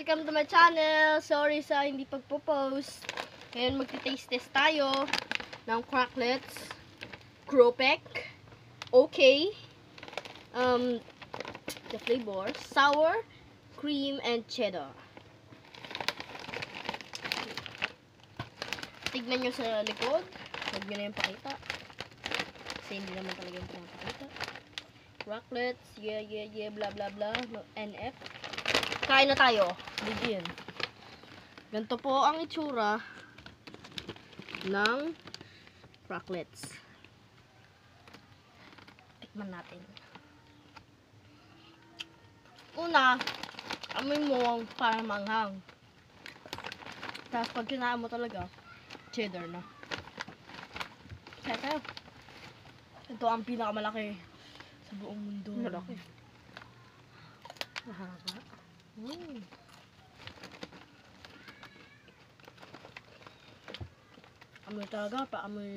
Welcome to my channel. Sorry sa hindi pagpo-post. Ngayon magti-taste test tayo ng cracklets, Cropek, okay. The flavor, sour, cream, and cheddar. Tignan nyo sa likod. Huwag nyo na yung pakita. Kasi hindi naman talaga yung pinapakita. Cracklets, yeah, blah, blah, blah, NF. Kain na tayo. Begin. Ganito po ang itsura ng cracklets. Tikman natin. Una, amoy mo parang manghang. Tapos pag kinain mo talaga, cheddar na. Kaya ito ang pinakamalaki sa buong mundo. Malaki. Mahaba. Amoy talaga, paamoy.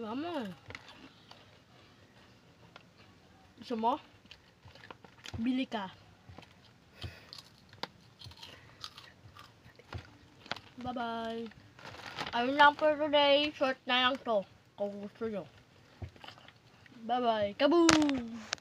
Amoy. Gusto mo? Bili ka. Bye-bye. Ayun lang for today. Short na lang to. Kung gusto nyo. Bye-bye. Kaboom!